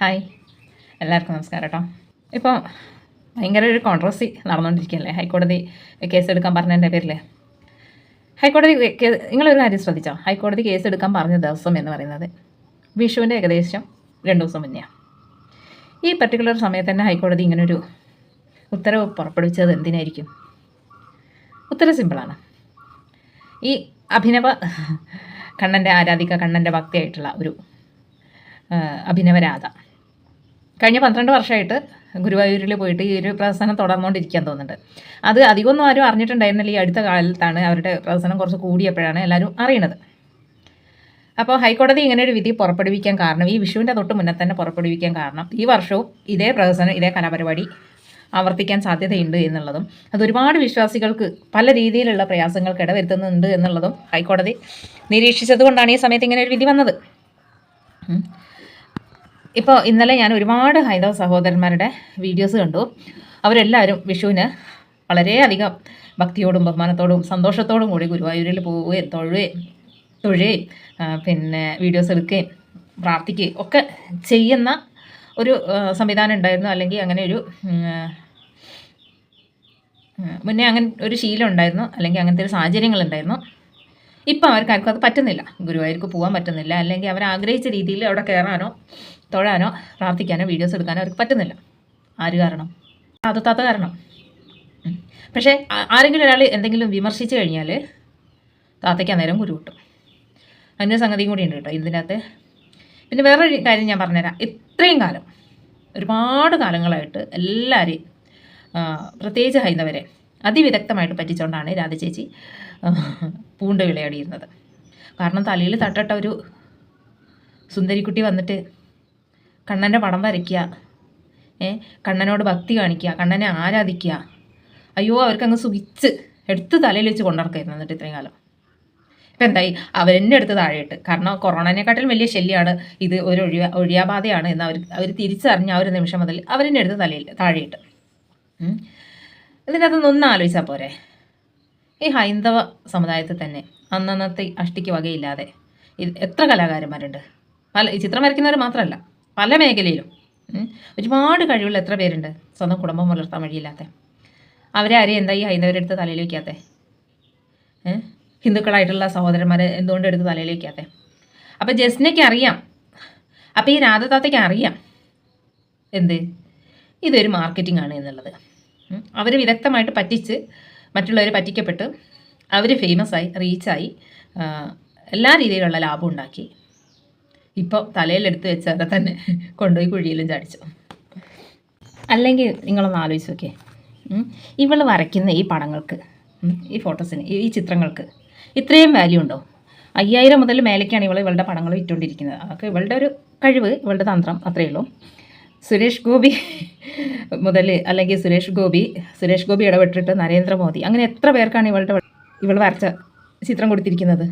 Hi, എല്ലാവർക്കും നമസ്കാരം കേട്ടോ. ഇപ്പോൾ ഭയങ്കര ഒരു കോൺട്രവേഴ്സി നടന്നുകൊണ്ടിരിക്കുകയല്ലേ ഹൈക്കോടതി കേസെടുക്കാൻ പറഞ്ഞതിൻ്റെ പേരിൽ. ഹൈക്കോടതി നിങ്ങളൊരു കാര്യം ശ്രദ്ധിച്ചോ, ഹൈക്കോടതി കേസെടുക്കാൻ പറഞ്ഞ ദിവസം എന്ന് പറയുന്നത് വിഷുവിൻ്റെ ഏകദേശം 2 ദിവസം മുന്നെയാണ്. ഈ പർട്ടിക്കുലർ സമയത്ത് തന്നെ ഹൈക്കോടതി ഇങ്ങനൊരു ഉത്തരവ് പുറപ്പെടുവിച്ചത് എന്തിനായിരിക്കും? ഉത്തരം സിമ്പിളാണ്. ഈ അഭിനവ കണ്ണൻ്റെ ആരാധിക, കണ്ണൻ്റെ ഭക്തിയായിട്ടുള്ള ഒരു അഭിനവരാധ കഴിഞ്ഞ 12 വർഷമായിട്ട് ഗുരുവായൂരിൽ പോയിട്ട് ഈ ഒരു പ്രദർശനം തുടർന്നുകൊണ്ടിരിക്കാൻ തോന്നുന്നുണ്ട്. അത് അധികമൊന്നും ആരും അറിഞ്ഞിട്ടുണ്ടായിരുന്നില്ല. ഈ അടുത്ത കാലത്താണ് അവരുടെ പ്രദർശനം കുറച്ച് കൂടിയപ്പോഴാണ് എല്ലാവരും അറിയണത്. അപ്പോൾ ഹൈക്കോടതി ഇങ്ങനെ ഒരു വിധി പുറപ്പെടുവിക്കാൻ കാരണം, ഈ വിഷുവിൻ്റെ തൊട്ട് മുന്നേ തന്നെ പുറപ്പെടുവിക്കാൻ കാരണം, ഈ വർഷവും ഇതേ പ്രദർശനം, ഇതേ കലാപരിപാടി ആവർത്തിക്കാൻ സാധ്യതയുണ്ട് എന്നുള്ളതും, അത് ഒരുപാട് വിശ്വാസികൾക്ക് പല രീതിയിലുള്ള പ്രയാസങ്ങൾക്ക് ഇടവരുത്തുന്നുണ്ട് എന്നുള്ളതും ഹൈക്കോടതി നിരീക്ഷിച്ചത് കൊണ്ടാണ് ഈ സമയത്ത് ഇങ്ങനെ ഒരു വിധി വന്നത്. ഇപ്പോൾ ഇന്നലെ ഞാൻ ഒരുപാട് ഹൈന്ദവ സഹോദരന്മാരുടെ വീഡിയോസ് കണ്ടു. അവരെല്ലാവരും വിഷുവിന് വളരെയധികം ഭക്തിയോടും ബഹുമാനത്തോടും സന്തോഷത്തോടും കൂടി ഗുരുവായൂരിൽ പോവുകയും തൊഴുകയും പിന്നെ വീഡിയോസ് എടുക്കുകയും പ്രാർത്ഥിക്കുകയും ഒക്കെ ചെയ്യുന്ന ഒരു സംവിധാനം ഉണ്ടായിരുന്നു. അല്ലെങ്കിൽ അങ്ങനെ ഒരു മുന്നേ അങ്ങനെ ഒരു ശീലം ഉണ്ടായിരുന്നു, അല്ലെങ്കിൽ അങ്ങനത്തെ ഒരു സാഹചര്യങ്ങളുണ്ടായിരുന്നു. ഇപ്പം അവർക്കാർക്കും അത് പറ്റുന്നില്ല, ഗുരുവായൂർക്ക് പോകാൻ പറ്റുന്നില്ല, അല്ലെങ്കിൽ അവർ ആഗ്രഹിച്ച രീതിയിൽ അവിടെ കയറാനോ തൊഴാനോ പ്രാർത്ഥിക്കാനോ വീഡിയോസ് എടുക്കാനോ അവർക്ക് പറ്റുന്നില്ല. ആര് കാരണം? താത്ത കാരണം. പക്ഷേ ആരെങ്കിലും ഒരാൾ എന്തെങ്കിലും വിമർശിച്ച് കഴിഞ്ഞാൽ താത്തയ്ക്ക് അന്നേരം കുരു കിട്ടും. അതിൻ്റെ സംഗതിയും കൂടി ഉണ്ട് കേട്ടോ ഇതിനകത്ത്. പിന്നെ വേറൊരു കാര്യം ഞാൻ പറഞ്ഞുതരാം. ഇത്രയും കാലം, ഒരുപാട് കാലങ്ങളായിട്ട് എല്ലാവരെയും, പ്രത്യേകിച്ച് ഹൈന്ദവരെ അതിവിദഗ്ധമായിട്ട് പറ്റിച്ചുകൊണ്ടാണ് രാധ ചേച്ചി പൂണ്ട് വിളയാടിയിരുന്നത്. കാരണം തലയിൽ തട്ടട്ട ഒരു സുന്ദരിക്കുട്ടി വന്നിട്ട് കണ്ണൻ്റെ പടം വരയ്ക്കുക, കണ്ണനോട് ഭക്തി കാണിക്കുക, കണ്ണനെ ആരാധിക്കുക. അയ്യോ, അവർക്കങ്ങ് സുഖിച്ച് എടുത്ത് തലയിൽ വെച്ച് കൊണ്ടിറക്കായിരുന്നു എന്നിട്ട് ഇത്രയും കാലം. ഇപ്പം എന്തായി? അവരെന്നെ എടുത്ത് താഴെയിട്ട്. കാരണം കൊറോണനെക്കാട്ടിലും വലിയ ശല്യമാണ് ഇത്, ഒരു ഒഴിയാബാധയാണ് എന്ന് അവർ തിരിച്ചറിഞ്ഞ ആ ഒരു നിമിഷം മുതൽ അവരെന്നെ എടുത്ത് തലയിൽ താഴെയിട്ട്. ഇതിനകത്തൊന്ന് ആലോചിച്ചാൽ പോരെ? ഈ ഹൈന്ദവ സമുദായത്തിൽ തന്നെ അന്നന്നത്തെ അഷ്ടിക്ക് വകയില്ലാതെ എത്ര കലാകാരന്മാരുണ്ട്. ഈ ചിത്രം വരയ്ക്കുന്നവർ മാത്രമല്ല, പല മേഖലയിലും ഒരുപാട് കഴിവുള്ള എത്ര പേരുണ്ട് സ്വന്തം കുടുംബം പുലർത്താൻ വഴിയില്ലാത്ത. അവരെ ആരെയും എന്താ ഈ ഹൈന്ദവരെടുത്ത് തലയിൽ വയ്ക്കാത്തെ? ഹിന്ദുക്കളായിട്ടുള്ള സഹോദരന്മാരെ എന്തുകൊണ്ട് എടുത്ത് തലയിൽ വയ്ക്കാത്തെ? അപ്പം ജസ്നയ്ക്ക് അറിയാം, അപ്പം ഈ രാധതാത്തയ്ക്ക് അറിയാം എന്ത് ഇതൊരു മാർക്കറ്റിംഗ് ആണ് എന്നുള്ളത്. അവർ വിദഗ്ധമായിട്ട് പറ്റിച്ച്, മറ്റുള്ളവർ പറ്റിക്കപ്പെട്ട് അവർ ഫേമസായി, റീച്ചായി, എല്ലാ രീതിയിലുള്ള ലാഭം ഉണ്ടാക്കി. ഇപ്പോൾ തലയിലെടുത്ത് വെച്ചവരെ തന്നെ കൊണ്ടുപോയി കുഴിയിലും ചാടിച്ചു. അല്ലെങ്കിൽ നിങ്ങളൊന്ന് ആലോചിച്ച് നോക്കിയേ, ഇവൾ വരയ്ക്കുന്ന ഈ പടങ്ങൾക്ക്, ഈ ഫോട്ടോസിന്, ഈ ചിത്രങ്ങൾക്ക് ഇത്രയും വാല്യൂ ഉണ്ടോ? 5000 മുതൽ മേലേക്കാണ് ഇവളുടെ പടങ്ങൾ വിറ്റുകൊണ്ടിരിക്കുന്നത്. അതൊക്കെ ഇവളുടെ ഒരു കഴിവ്, ഇവളുടെ തന്ത്രം, അത്രയേ ഉള്ളൂ. സുരേഷ് ഗോപി മുതൽ, അല്ലെങ്കിൽ സുരേഷ് ഗോപി ഇടപെട്ടിട്ട് നരേന്ദ്രമോദി, അങ്ങനെ എത്ര പേർക്കാണ് ഇവൾ വരച്ച ചിത്രം കൊടുത്തിരിക്കുന്നത്?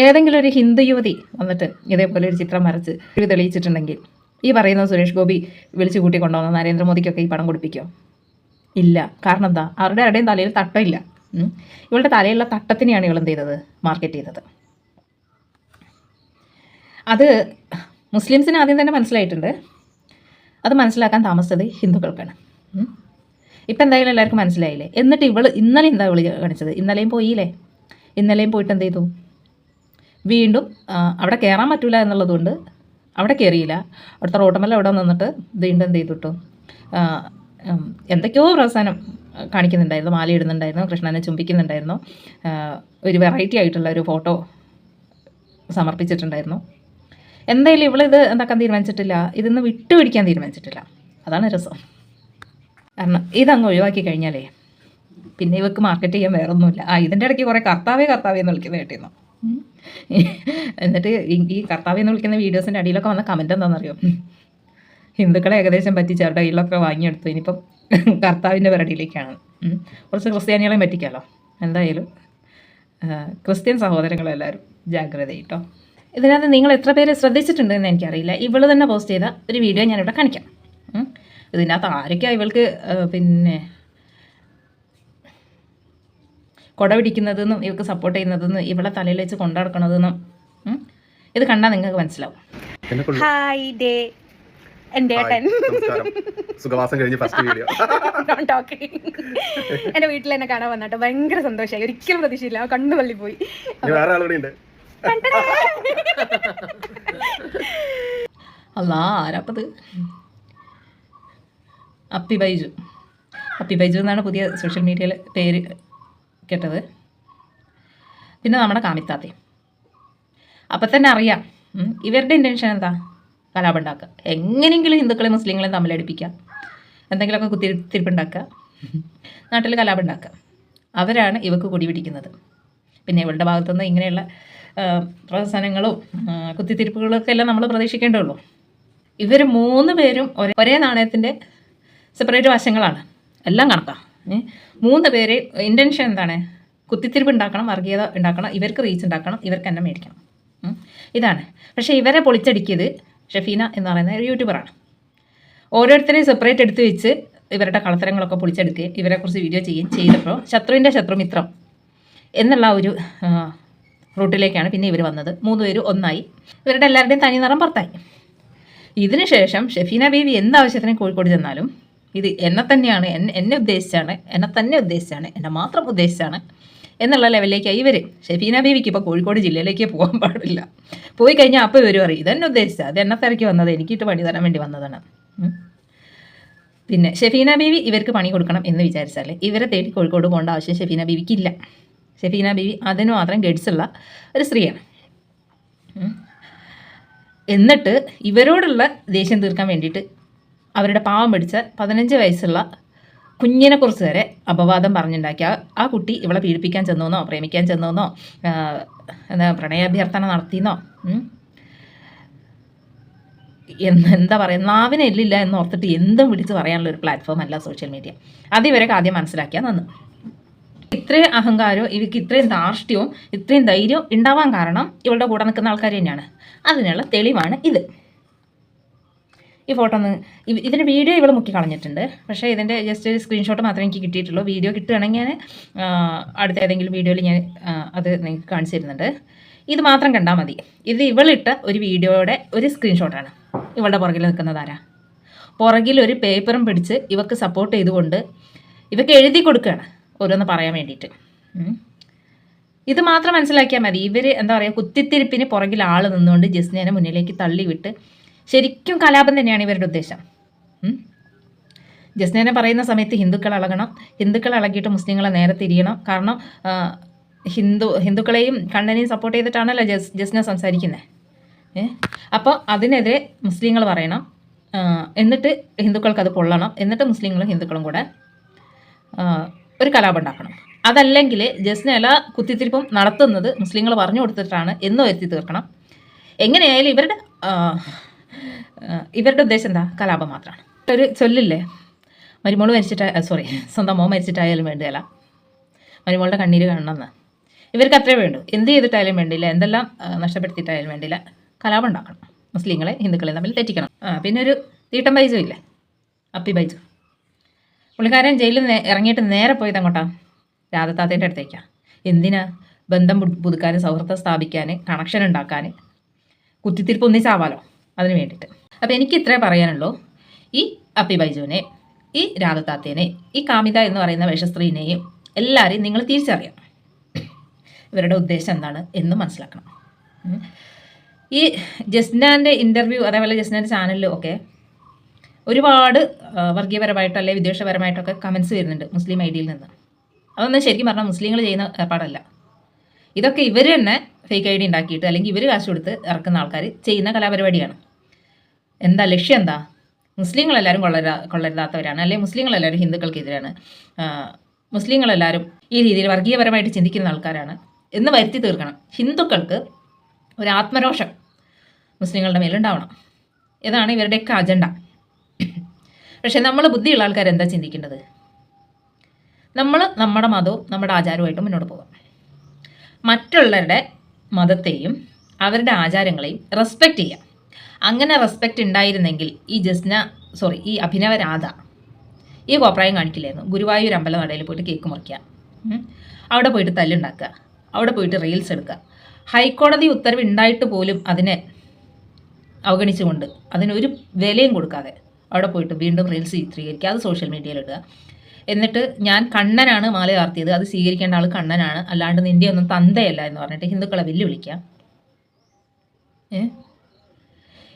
ഏതെങ്കിലും ഒരു ഹിന്ദു യുവതി വന്നിട്ട് ഇതേപോലെ ഒരു ചിത്രം വരച്ച് തെളിയിച്ചിട്ടുണ്ടെങ്കിൽ ഈ പറയുന്ന സുരേഷ് ഗോപി വിളിച്ചു കൂട്ടിക്കൊണ്ടുവന്ന നരേന്ദ്രമോദിക്കൊക്കെ ഈ പടം കൊടുപ്പിക്കുമോ? ഇല്ല. കാരണം എന്താ? ആരുടെയും തലയിൽ തട്ടമില്ല. ഇവളുടെ തലയിലുള്ള തട്ടത്തിനെയാണ് ഇവൾ എന്ത് ചെയ്തത്? മാർക്കറ്റ് ചെയ്തത്. അത് മുസ്ലിംസിന് ആദ്യം തന്നെ മനസ്സിലായിട്ടുണ്ട്. അത് മനസ്സിലാക്കാൻ താമസിച്ചത് ഹിന്ദുക്കൾക്കാണ്. ഇപ്പം എന്തായാലും എല്ലാവർക്കും മനസ്സിലായില്ലേ? എന്നിട്ട് ഇന്നലെ എന്താ കാണിച്ചത്? ഇന്നലെയും പോയിട്ട് എന്ത് ചെയ്തു? വീണ്ടും അവിടെ കയറാൻ പറ്റില്ല എന്നുള്ളതുകൊണ്ട് അവിടെ കയറിയില്ല. അവിടുത്തെ റോട്ടുമല്ല അവിടെ നിന്നിട്ട് വീണ്ടും എന്ത് ചെയ്തിട്ടു? എന്തൊക്കെയോ പ്രസ്ഥാനം കാണിക്കുന്നുണ്ടായിരുന്നു, മാല ഇടുന്നുണ്ടായിരുന്നു, കൃഷ്ണനെ ചുംബിക്കുന്നുണ്ടായിരുന്നു, ഒരു വെറൈറ്റി ആയിട്ടുള്ള ഒരു ഫോട്ടോ സമർപ്പിച്ചിട്ടുണ്ടായിരുന്നു. എന്തായാലും ഇവളിത് എന്താക്കാൻ തീരുമാനിച്ചിട്ടില്ല, ഇതിന്ന് വിട്ടുപിടിക്കാൻ തീരുമാനിച്ചിട്ടില്ല. അതാണ് രസം. കാരണം ഇതങ്ങ് ഒഴിവാക്കി കഴിഞ്ഞാലേ പിന്നെ ഇവർക്ക് മാർക്കറ്റ് ചെയ്യാൻ വേറൊന്നുമില്ല. ഇതിൻ്റെ ഇടയ്ക്ക് കുറേ കർത്താവേ എന്ന് വിളിക്കുന്ന കേട്ടിരുന്നു. എന്നിട്ട് ഈ കർത്താവേ എന്ന് വിളിക്കുന്ന വീഡിയോസിൻ്റെ അടിയിലൊക്കെ വന്ന കമൻറ്റ് എന്താണെന്നറിയോ? ഹിന്ദുക്കളെ ഏകദേശം പറ്റിച്ച് അവരുടെ കയ്യിലൊക്കെ വാങ്ങിയെടുത്തു, ഇനിയിപ്പം കർത്താവിൻ്റെ പരിപാടിയിലേക്കാണ്. കുറച്ച് ക്രിസ്ത്യാനികളെയും പറ്റിക്കാമല്ലോ. എന്തായാലും ക്രിസ്ത്യൻ സഹോദരങ്ങളെല്ലാവരും ജാഗ്രത കേട്ടോ. ഇതിനകത്ത് നിങ്ങൾ എത്ര പേര് ശ്രദ്ധിച്ചിട്ടുണ്ടെന്ന് എനിക്കറിയില്ല. ഇവൾ തന്നെ പോസ്റ്റ് ചെയ്ത ഒരു വീഡിയോ ഞാനിവിടെ കാണിക്കാം. ഇതിനകത്ത് ആരൊക്കെയാണ് ഇവൾക്ക് പിന്നെ കൊട പിടിക്കുന്നതെന്നും ഇവൾക്ക് സപ്പോർട്ട് ചെയ്യുന്നതെന്നും ഇവളെ തലയിൽ വെച്ച് കൊണ്ടു നടക്കണതെന്നും ഇത് കണ്ടാൽ നിങ്ങൾക്ക് മനസ്സിലാവും. ഹായ് ഡേ എന്റെ ഏട്ടൻ സുഖവാസം കഴിഞ്ഞ് ഫസ്റ്റ് വീഡിയോ എന്റെ വീട്ടിൽ എന്നെ കാണാൻ വന്നിട്ട് ഭയങ്കര സന്തോഷമായി. ഒരിക്കലും പ്രതീക്ഷയില്ല, കണ്ണു തള്ളി പോയി. വേറെ ആളുകൂടെ ഉണ്ട്. അല്ലാ ആരാപ്പത്? അപ്പി ബൈജു എന്നാണ് പുതിയ സോഷ്യൽ മീഡിയയിൽ പേര് കേട്ടത്. പിന്നെ നമ്മുടെ കാമിത്താത്തയും. അപ്പം തന്നെ അറിയാം ഇവരുടെ ഇൻറ്റൻഷൻ എന്താ? കലാപം ഉണ്ടാക്കുക, എങ്ങനെയെങ്കിലും ഹിന്ദുക്കളെയും മുസ്ലിങ്ങളെയും തമ്മിലടിപ്പിക്കുക, എന്തെങ്കിലുമൊക്കെ കുത്തിരിപ്പുണ്ടാക്കുക, നാട്ടിൽ കലാപം ഉണ്ടാക്കുക. അവരാണ് ഇവക്ക് കൊടി പിടിക്കുന്നത്. പിന്നെ ഇവളുടെ ഭാഗത്തുനിന്ന് ഇങ്ങനെയുള്ള പ്രഹസനങ്ങളും കുത്തിത്തിരിപ്പുകളൊക്കെ എല്ലാം നമ്മൾ പ്രതീക്ഷിക്കേണ്ടതുള്ളൂ. ഇവർ 3 പേരും ഒരേ നാണയത്തിൻ്റെ സെപ്പറേറ്റ് വശങ്ങളാണ്. എല്ലാം കണക്കാം. 3 പേര് ഇൻറ്റൻഷൻ എന്താണ്? കുത്തിത്തിരിപ്പ് ഉണ്ടാക്കണം, വർഗീയത ഉണ്ടാക്കണം, ഇവർക്ക് റീച്ച് ഉണ്ടാക്കണം, ഇവർക്ക് തന്നെ മേടിക്കണം. ഇതാണ്. പക്ഷേ ഇവരെ പൊളിച്ചടിക്കിയത് ഷഫീന എന്ന് പറയുന്ന ഒരു യൂട്യൂബറാണ്. ഓരോരുത്തരെയും സെപ്പറേറ്റ് എടുത്ത് വെച്ച് ഇവരുടെ കളത്തരങ്ങളൊക്കെ പൊളിച്ചെടുക്കുകയും ഇവരെക്കുറിച്ച് വീഡിയോ ചെയ്യുകയും ചെയ്തപ്പോൾ ശത്രുവിൻ്റെ ശത്രുമിത്രം എന്നുള്ള ഒരു റൂട്ടിലേക്കാണ് പിന്നെ ഇവർ വന്നത്. 3 പേരും ഒന്നായി. ഇവരുടെ എല്ലാവരുടെയും തനി നിറം പുറത്തായി. ഇതിന് ശേഷം ഷഫീന ബീവി എന്താവശ്യത്തിന് കോഴിക്കോട് ചെന്നാലും ഇത് എന്നെ തന്നെയാണ്, എന്നെ ഉദ്ദേശിച്ചാണ്, എന്നെ മാത്രം ഉദ്ദേശിച്ചാണ് എന്നുള്ള ലെവലിലേക്കായി ഇവർ. ഷഫീന ബീവിക്ക് ഇപ്പോൾ കോഴിക്കോട് ജില്ലയിലേക്ക് പോകാൻ പാടില്ല. പോയി കഴിഞ്ഞാൽ അപ്പോൾ ഇവർ പറയും ഇതെന്നെ ഉദ്ദേശിച്ചാൽ, അത് എന്നെ തിരക്കി വന്നത്, എനിക്കിട്ട് പണി തരാൻ വേണ്ടി വന്നതാണ്. പിന്നെ ഷഫീന ബീവി ഇവർക്ക് പണി കൊടുക്കണം എന്ന് വിചാരിച്ചാൽ ഇവരെ തേടി കോഴിക്കോട് പോകേണ്ട ആവശ്യം ഷഫീന ബീവിക്കില്ല. ഷഫീന ബീവി അതിന് മാത്രം ഗഡ്സുള്ള ഒരു സ്ത്രീയാണ്. എന്നിട്ട് ഇവരോടുള്ള ദേഷ്യം തീർക്കാൻ വേണ്ടിയിട്ട് അവരുടെ പാവം പിടിച്ച 15 വയസ്സുള്ള കുഞ്ഞിനെക്കുറിച്ച് വരെ അപവാദം പറഞ്ഞുണ്ടാക്കി. ആ കുട്ടി ഇവളെ പീഡിപ്പിക്കാൻ ചെന്നോന്നോ പ്രേമിക്കാൻ ചെന്നോന്നോ പ്രണയാഭ്യർത്ഥന നടത്തിയെന്നോ എന്താ പറയുക, നാവിനെ എല്ലില്ല എന്ന് ഓർത്തിട്ട് എന്തും വിളിച്ച് പറയാനുള്ള ഒരു പ്ലാറ്റ്ഫോം അല്ല സോഷ്യൽ മീഡിയ. അത് ഇവരൊക്കെ ആദ്യം മനസ്സിലാക്കിയാൽ നന്ന്. ഇത്രയും അഹങ്കാരവും ഇവർക്ക് ഇത്രയും ധാർഷ്ട്യവും ഇത്രയും ധൈര്യവും ഉണ്ടാവാൻ കാരണം ഇവളുടെ കൂടെ നിൽക്കുന്ന ആൾക്കാർ തന്നെയാണ്. അതിനുള്ള തെളിവാണ് ഇത്. ഈ ഫോട്ടോ ഇതിൻ്റെ വീഡിയോ ഇവൾ മുക്കി കളഞ്ഞിട്ടുണ്ട്. പക്ഷേ ഇതിൻ്റെ ജസ്റ്റ് ഒരു സ്ക്രീൻഷോട്ട് മാത്രമേ എനിക്ക് കിട്ടിയിട്ടുള്ളൂ. വീഡിയോ കിട്ടുകയാണെങ്കിൽ ഞാൻ അടുത്ത ഏതെങ്കിലും വീഡിയോയിൽ ഞാൻ അത് നിങ്ങൾക്ക് കാണിച്ചു തരുന്നുണ്ട്. ഇത് മാത്രം കണ്ടാൽ മതി. ഇത് ഇവളിട്ട ഒരു വീഡിയോയുടെ ഒരു സ്ക്രീൻഷോട്ടാണ്. ഇവളുടെ പുറകിൽ നിൽക്കുന്നതാരാ? പുറകിൽ ഒരു പേപ്പറും പിടിച്ച് ഇവക്ക് സപ്പോർട്ട് ചെയ്തുകൊണ്ട് ഇവക്ക് എഴുതി കൊടുക്കുകയാണ് ഓരോന്ന് പറയാൻ വേണ്ടിയിട്ട്. ഇത് മാത്രം മനസ്സിലാക്കിയാൽ മതി. ഇവർ എന്താ പറയുക, കുത്തിത്തിരിപ്പിന് പുറകിൽ ആൾ നിന്നുകൊണ്ട് ജസ്നേനെ മുന്നിലേക്ക് തള്ളിവിട്ട് ശരിക്കും കലാപം തന്നെയാണ് ഇവരുടെ ഉദ്ദേശം. ജസ്നേനെ പറയുന്ന സമയത്ത് ഹിന്ദുക്കൾ ഇളകണം, ഹിന്ദുക്കൾ ഇളകിയിട്ട് മുസ്ലിങ്ങളെ നേരെ തിരിയണം. കാരണം ഹിന്ദുക്കളെയും കണ്ണനെയും സപ്പോർട്ട് ചെയ്തിട്ടാണല്ലോ ജസ്ന സംസാരിക്കുന്നത്. അപ്പോൾ അതിനെതിരെ മുസ്ലിങ്ങൾ പറയണം, എന്നിട്ട് ഹിന്ദുക്കൾക്ക് അത് പൊള്ളണം, എന്നിട്ട് മുസ്ലിങ്ങളും ഹിന്ദുക്കളും കൂടെ ഒരു കലാപം ഉണ്ടാക്കണം. അതല്ലെങ്കിൽ ജസ്ന എല്ലാ കുത്തിത്തിരിപ്പും നടത്തുന്നത് മുസ്ലിങ്ങൾ പറഞ്ഞു കൊടുത്തിട്ടാണ് എന്ന് വരുത്തി തീർക്കണം. എങ്ങനെയായാലും ഇവരുടെ ഉദ്ദേശം എന്താ? കലാപം മാത്രമാണ്. ഒരു ചൊല്ലില്ലേ, മരുമോൾ സ്വന്തം മോൻ മരിച്ചിട്ടായാലും വേണ്ടിയല്ല, മരുമോളുടെ കണ്ണീര് കാണണമെന്ന്. ഇവർക്ക് അത്രേ വേണ്ടു. എന്ത് ചെയ്തിട്ടായാലും വേണ്ടിയില്ല, എന്തെല്ലാം നഷ്ടപ്പെടുത്തിയിട്ടായാലും വേണ്ടിയില്ല, കലാപം ഉണ്ടാക്കണം, മുസ്ലിങ്ങളെ ഹിന്ദുക്കളെ തമ്മിൽ തെറ്റിക്കണം. പിന്നെ ഒരു തീട്ടം ബൈജു ഇല്ലേ, അപ്പി ബൈജു, പുള്ളിക്കാരൻ ജയിലിൽ ഇറങ്ങിയിട്ട് നേരെ പോയത് അങ്ങോട്ടാ, രാധത്താത്തേൻ്റെ അടുത്തേക്കാണ്. എന്തിനാ? ബന്ധം പുതുക്കാനും സൗഹൃദം സ്ഥാപിക്കാൻ, കണക്ഷൻ ഉണ്ടാക്കാൻ, കുത്തിത്തിരിപ്പ് ഒന്നിച്ചാവാലോ, അതിന് വേണ്ടിയിട്ട്. അപ്പോൾ എനിക്ക് ഇത്രേ പറയാനുള്ളൂ. ഈ അപ്പി ബൈജുവിനെ, ഈ രാധത്താത്തേനെ, ഈ കാമിത എന്ന് പറയുന്ന വേഷസ്ത്രീനെയും എല്ലാവരെയും നിങ്ങൾ തിരിച്ചറിയാം. ഇവരുടെ ഉദ്ദേശം എന്താണ് എന്ന് മനസ്സിലാക്കണം. ഈ ജസ്നാൻ്റെ ഇൻ്റർവ്യൂ, അതേപോലെ ജസ്നാൻ്റെ ചാനലിലും ഒക്കെ ഒരുപാട് വർഗീയപരമായിട്ടോ അല്ലെങ്കിൽ വിദ്വേഷപരമായിട്ടൊക്കെ കമൻസ് വരുന്നുണ്ട് മുസ്ലിം ഐഡിയിൽ നിന്ന്. അതൊന്നും ശരിക്കും പറഞ്ഞാൽ മുസ്ലിങ്ങൾ ചെയ്യുന്ന ഏർപ്പാടല്ല. ഇതൊക്കെ ഇവർ തന്നെ ഫേക്ക് ഐഡി ഉണ്ടാക്കിയിട്ട് അല്ലെങ്കിൽ ഇവർ കാശ് കൊടുത്ത് ഇറക്കുന്ന ആൾക്കാർ ചെയ്യുന്ന കലാപരിപാടിയാണ്. എന്താ ലക്ഷ്യം? എന്താ? മുസ്ലിങ്ങളെല്ലാവരും കൊള്ളരുതാത്തവരാണ്, അല്ലെങ്കിൽ മുസ്ലിങ്ങളെല്ലാവരും ഹിന്ദുക്കൾക്കെതിരാണ്, മുസ്ലിങ്ങളെല്ലാവരും ഈ രീതിയിൽ വർഗീയപരമായിട്ട് ചിന്തിക്കുന്ന ആൾക്കാരാണ് എന്ന് വരുത്തി തീർക്കണം. ഹിന്ദുക്കൾക്ക് ഒരു ആത്മരോഷം മുസ്ലിങ്ങളുടെ മേലുണ്ടാവണം. ഇതാണ് ഇവരുടെയൊക്കെ അജണ്ട. പക്ഷേ നമ്മൾ ബുദ്ധിയുള്ള ആൾക്കാർ എന്താ ചിന്തിക്കേണ്ടത്? നമ്മൾ നമ്മുടെ മതവും നമ്മുടെ ആചാരവുമായിട്ട് മുന്നോട്ട് പോകാം. മറ്റുള്ളവരുടെ മതത്തെയും അവരുടെ ആചാരങ്ങളെയും റെസ്പെക്റ്റ് ചെയ്യാം. അങ്ങനെ റെസ്പെക്റ്റ് ഉണ്ടായിരുന്നെങ്കിൽ ഈ അഭിനവ രാധ ഈ കോപ്രായം കാണിക്കില്ലായിരുന്നു. ഗുരുവായൂർ അമ്പലനടയിൽ പോയിട്ട് കേക്ക് മുറിക്കുക, അവിടെ പോയിട്ട് തല്ലുണ്ടാക്കുക, അവിടെ പോയിട്ട് റീൽസ് എടുക്കുക. ഹൈക്കോടതി ഉത്തരവ് ഉണ്ടായിട്ട് പോലും അതിനെ അവഗണിച്ചുകൊണ്ട് അതിനൊരു വിലയും കൊടുക്കാതെ അവിടെ പോയിട്ട് വീണ്ടും റീൽസ് ചിത്രീകരിക്കുക, അത് സോഷ്യൽ മീഡിയയിൽ ഇടുക. എന്നിട്ട് ഞാൻ കണ്ണനാണ് മാല ചാർത്തിയത്, അത് സ്വീകരിക്കേണ്ട ആൾ കണ്ണനാണ്, അല്ലാണ്ട് നിൻ്റെ ഒന്നും തന്തയല്ല എന്ന് പറഞ്ഞിട്ട് ഹിന്ദുക്കളെ വെല്ലുവിളിക്കാം.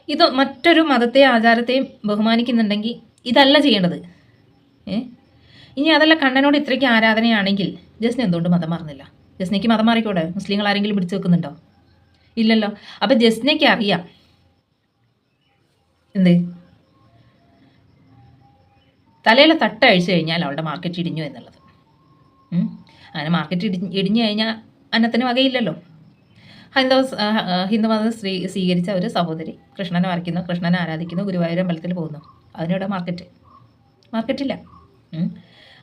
ഇത് മറ്റൊരു മതത്തെയും ആചാരത്തെയും ബഹുമാനിക്കുന്നുണ്ടെങ്കിൽ ഇതല്ല ചെയ്യേണ്ടത്. ഇനി അതല്ല കണ്ണനോട് ഇത്രയ്ക്ക് ആരാധനയാണെങ്കിൽ ജസ്ന എന്തുകൊണ്ട് മതം മാറുന്നില്ല? ജസ്നയ്ക്ക് മതം മാറിക്കൂടെ? മുസ്ലിങ്ങൾ ആരെങ്കിലും പിടിച്ചു വെക്കുന്നുണ്ടോ? ഇല്ലല്ലോ. അപ്പം ജസ്നയ്ക്ക് അറിയാം എന്ത് തലയിലെ തട്ട് അഴിച്ചു കഴിഞ്ഞാൽ അവളുടെ മാർക്കറ്റ് ഇടിഞ്ഞു എന്നുള്ളത്. അങ്ങനെ മാർക്കറ്റ് ഇടിഞ്ഞു കഴിഞ്ഞാൽ അന്നത്തിന് വകയില്ലല്ലോ. ഹിന്ദുമതം സ്വീകരിച്ച ഒരു സഹോദരി കൃഷ്ണനെ വരയ്ക്കുന്നു, കൃഷ്ണനെ ആരാധിക്കുന്നു, ഗുരുവായൂർ അമ്പലത്തിൽ പോകുന്നു. അതിനിവിടെ മാർക്കറ്റില്ല.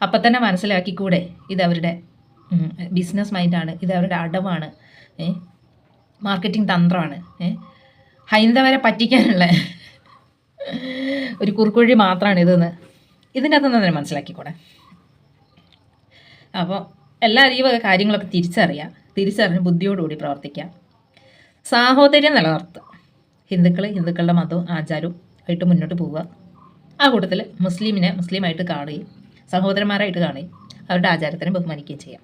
അപ്പം തന്നെ മനസ്സിലാക്കിക്കൂടെ ഇതവരുടെ ബിസിനസ് മൈൻഡാണ്, ഇതവരുടെ അടവാണ്, മാർക്കറ്റിംഗ് തന്ത്രമാണ്, ഹൈന്ദവരെ പറ്റിക്കാനുള്ള ഒരു കുറുക്കുവഴി മാത്രമാണ് ഇതെന്ന് ഇതിൻ്റെ അകത്ത് തന്നെ മനസ്സിലാക്കിക്കൂടെ. അപ്പോൾ എല്ലാവരും ഈ വക കാര്യങ്ങളൊക്കെ തിരിച്ചറിഞ്ഞ് ബുദ്ധിയോടുകൂടി പ്രവർത്തിക്കുക, സാഹോദര്യം നിലനിർത്തുക. ഹിന്ദുക്കളുടെ മതവും ആചാരവും ആയിട്ട് മുന്നോട്ട് പോവുക. ആ കൂട്ടത്തിൽ മുസ്ലിമിനെ മുസ്ലിമായിട്ട് കാണുകയും സഹോദരന്മാരായിട്ട് കാണുകയും അവരുടെ ആചാരത്തിനെ ബഹുമാനിക്കുകയും ചെയ്യാം.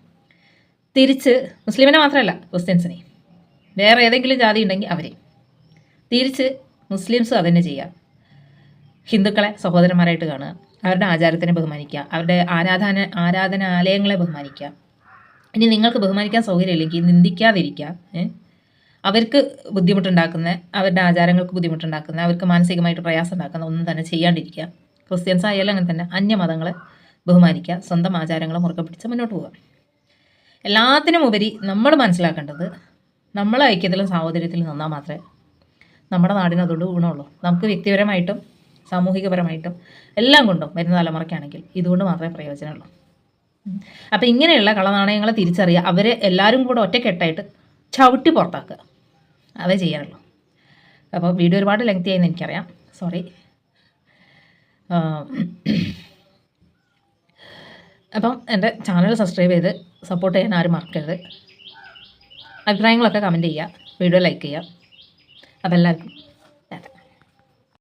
തിരിച്ച് മുസ്ലിമിനെ മാത്രമല്ല, ക്രിസ്ത്യൻസിനെ, വേറെ ഏതെങ്കിലും ജാതി ഉണ്ടെങ്കിൽ അവരെ തിരിച്ച് മുസ്ലിംസും അതുതന്നെ ചെയ്യുക. ഹിന്ദുക്കളെ സഹോദരന്മാരായിട്ട് കാണുക, അവരുടെ ആചാരത്തിനെ ബഹുമാനിക്കുക, അവരുടെ ആരാധനാലയങ്ങളെ ബഹുമാനിക്കുക. ഇനി നിങ്ങൾക്ക് ബഹുമാനിക്കാൻ സൗകര്യമില്ലെങ്കിൽ നിന്ദിക്കാതിരിക്കുക. അവർക്ക് ബുദ്ധിമുട്ടുണ്ടാക്കുന്ന, അവരുടെ ആചാരങ്ങൾക്ക് ബുദ്ധിമുട്ടുണ്ടാക്കുന്ന, അവർക്ക് മാനസികമായിട്ട് പ്രയാസം ഉണ്ടാക്കുന്ന ഒന്നും തന്നെ ചെയ്യാണ്ടിരിക്കുക. ക്രിസ്ത്യൻസ് ആയാലും അങ്ങനെ തന്നെ അന്യമതങ്ങളെ ബഹുമാനിക്കുക, സ്വന്തം ആചാരങ്ങളെ മുറുകെ പിടിച്ച് മുന്നോട്ട് പോവുക. എല്ലാത്തിനും ഉപരി നമ്മൾ മനസ്സിലാക്കേണ്ടത് നമ്മളെ ഐക്യത്തിലും സാഹോദര്യത്തിലും നിന്നാൽ മാത്രമേ നമ്മുടെ നാടിന് അതുകൊണ്ട് ഗുണമുള്ളൂ. നമുക്ക് വ്യക്തിപരമായിട്ടും സാമൂഹികപരമായിട്ടും എല്ലാം കൊണ്ടും വരുന്ന തലമുറയ്ക്കാണെങ്കിൽ ഇതുകൊണ്ട് മാത്രമേ പ്രയോജനമുള്ളൂ. അപ്പം ഇങ്ങനെയുള്ള കളനാണയങ്ങളെ തിരിച്ചറിയുക, അവരെ എല്ലാവരും കൂടെ ഒറ്റക്കെട്ടായിട്ട് ചവിട്ടി പുറത്താക്കുക, അതേ ചെയ്യാനുള്ളൂ. അപ്പോൾ വീഡിയോ ഒരുപാട് ലെങ്തി ആയെന്ന് എനിക്കറിയാം, സോറി. അപ്പം എൻ്റെ ചാനൽ സബ്സ്ക്രൈബ് ചെയ്ത് സപ്പോർട്ട് ചെയ്യാൻ ആരും മറക്കരുത്. അഭിപ്രായങ്ങളൊക്കെ കമൻറ്റ് ചെയ്യുക, വീഡിയോ ലൈക്ക് ചെയ്യുക. അപ്പോൾ എല്ലാവർക്കും